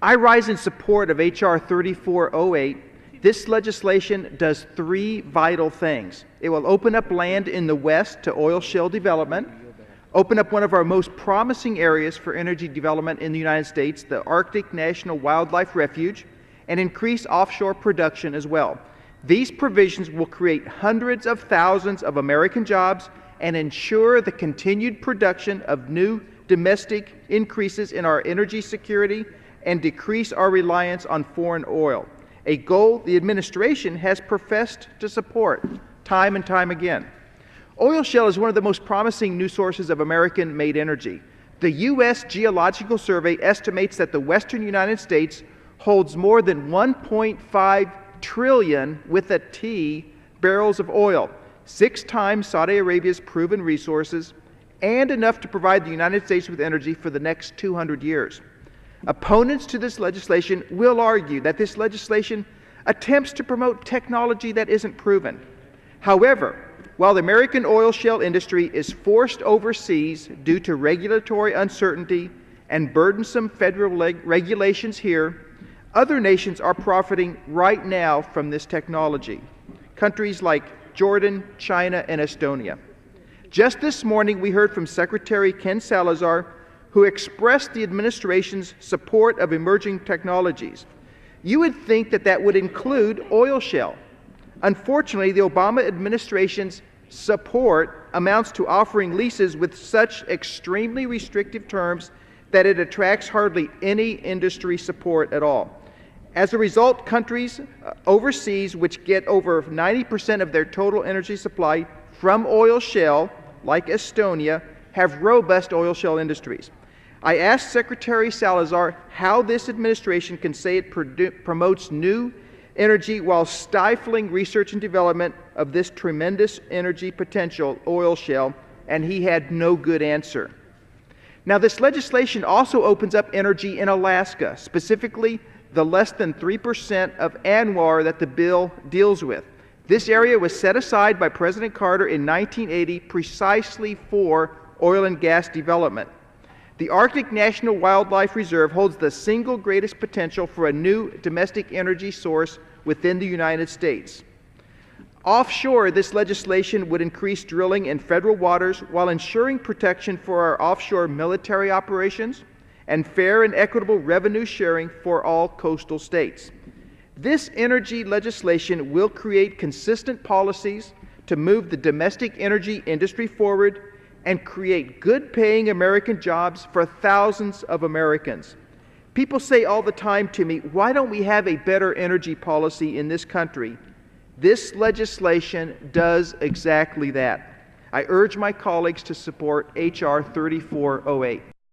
I rise in support of H.R. 3408. This legislation does three vital things. It will open up land in the West to oil shale development, open up one of our most promising areas for energy development in the United States, the Arctic National Wildlife Refuge, and increase offshore production as well. These provisions will create hundreds of thousands of American jobs and ensure the continued production of new domestic increases in our energy security and decrease our reliance on foreign oil, a goal the administration has professed to support time and time again. Oil shale is one of the most promising new sources of American-made energy. The U.S. Geological Survey estimates that the western United States holds more than 1.5 trillion, with a T, barrels of oil, 6 times Saudi Arabia's proven resources, and enough to provide the United States with energy for the next 200 years. Opponents to this legislation will argue that this legislation attempts to promote technology that isn't proven. However, while the American oil shale industry is forced overseas due to regulatory uncertainty and burdensome federal regulations here, other nations are profiting right now from this technology. Countries like Jordan, China, and Estonia. Just this morning, we heard from Secretary Ken Salazar, who expressed the administration's support of emerging technologies. You would think that that would include oil shale. Unfortunately, the Obama administration's support amounts to offering leases with such extremely restrictive terms that it attracts hardly any industry support at all. As a result, countries overseas, which get over 90% of their total energy supply from oil shale, like Estonia, have robust oil shale industries. I asked Secretary Salazar how this administration can say it promotes new energy while stifling research and development of this tremendous energy potential, oil shale, and he had no good answer. Now, this legislation also opens up energy in Alaska, specifically the less than 3% of ANWR that the bill deals with. This area was set aside by President Carter in 1980 precisely for oil and gas development. The Arctic National Wildlife Reserve holds the single greatest potential for a new domestic energy source within the United States. Offshore, this legislation would increase drilling in federal waters while ensuring protection for our offshore military operations and fair and equitable revenue sharing for all coastal states. This energy legislation will create consistent policies to move the domestic energy industry forward and create good-paying American jobs for thousands of Americans. People say all the time to me, why don't we have a better energy policy in this country? This legislation does exactly that. I urge my colleagues to support H.R. 3408.